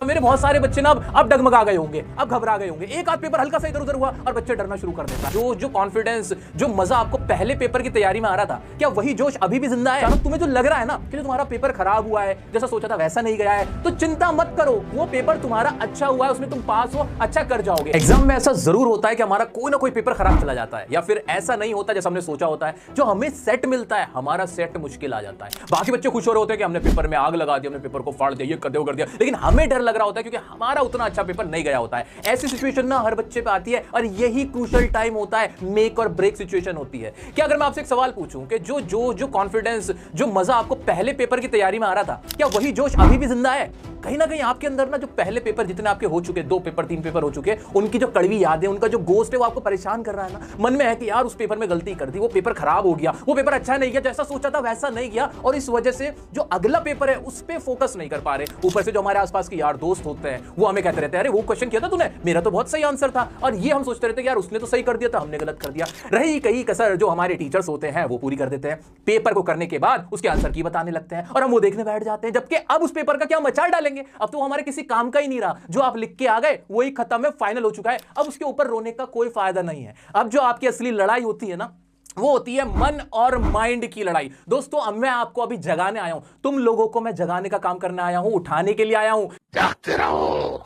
मेरे बहुत सारे बच्चे ना अब डगमगा गए होंगे, अब घबरा गए होंगे, एक आध पेपर हल्का सा इधर उधर हुआ और बच्चे डरना शुरू कर देता। जो कॉन्फिडेंस, जो मजा आपको पहले पेपर की तैयारी में आ रहा था, क्या वही जोश अभी भी जिंदा है? तुम्हें जो लग रहा है ना कि जो तुम्हारा पेपर खराब हुआ है, जैसा सोचा था वैसा नहीं गया है, तो चिंता मत करो, वो पेपर तुम्हारा अच्छा हुआ है, उसमें तुम पास हो, अच्छा कर जाओगे। एग्जाम में ऐसा जरूर होता है कि हमारा कोई ना कोई पेपर खराब चला जाता है, या फिर ऐसा नहीं होता जैसा हमने सोचा होता है। जो हमें सेट मिलता है, हमारा सेट मुश्किल आ जाता है। बाकी बच्चे खुश हो रहे होते हैं कि हमने पेपर में आग लगा दी, हमने पेपर को फाड़ दिया, ये कर दिया, वो कर दिया, लेकिन हमें डर लग रहा होता है क्योंकि हमारा उतना अच्छा पेपर नहीं गया होता है। ऐसी सिचुएशन ना हर बच्चे पे आती है और यही क्रूशियल टाइम होता है, मेक और ब्रेक सिचुएशन होती है। क्या अगर मैं आपसे एक सवाल पूछूं कि जो कॉन्फिडेंस, जो मजा आपको पहले पेपर की तैयारी में आ रहा था, क्या वही जोश अभी भी जिंदा है? कहीं ना कहीं आपके अंदर ना जो पहले पेपर जितने आपके हो चुके, 2 पेपर 3 पेपर हो चुके, उनकी जो कड़वी यादें, उनका जो गोस्ट है वो आपको परेशान कर रहा है ना। मन में है कि यार उस पेपर में गलती कर दी, वो पेपर खराब हो गया, वो पेपर अच्छा नहीं गया, जैसा सोचा था वैसा नहीं गया, और इस वजह से जो अगला पेपर है उस पर फोकस नहीं कर पा रहे। ऊपर से जो हमारे आसपास के यार दोस्त होते हैं वो हमें कहते रहते हैं, अरे वो क्वेश्चन किया था तूने, मेरा तो बहुत सही आंसर था, और ये हम सोचते रहते हैं यार उसने तो सही कर दिया था, हमने गलत कर दिया। रही कई कसर जो हमारे टीचर्स होते हैं वो पूरी कर देते हैं। पेपर को करने के बाद उसके आंसर की बताने लगते हैं और हम वो देखने बैठ जाते हैं, जबकि अब उस पेपर का क्या मचाल डालेंगे, अब तो हमारे किसी काम का ही नहीं रहा। जो आप लिख के आ गए वही खत्म है, फाइनल हो चुका है, अब उसके ऊपर रोने का कोई फायदा नहीं है। अब जो आपकी असली लड़ाई होती है ना, वो होती है मन और माइंड की लड़ाई। दोस्तों अब मैं आपको अभी जगाने आया हूं, तुम लोगों को मैं जगाने का काम करने आया हूं, उठाने के लिए आया हूं। जागते रहो,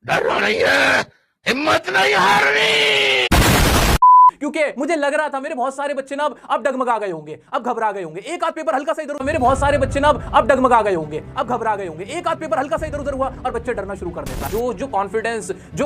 डरना नहीं है, हिम्मत नहीं हारनी। क्योंकि मुझे लग रहा था मेरे बहुत सारे बच्चे ना अब डगमगा गए होंगे, अब घबरा गए होंगे, एक आध पेपर हल्का सा इधर, मेरे बहुत सारे बच्चे ना अब डगमगा गए होंगे, अब घबरा गए होंगे, एक आध पेपर हल्का सा इधर उधर हुआ और बच्चे डरना शुरू कर देता। जो कॉन्फिडेंस, जो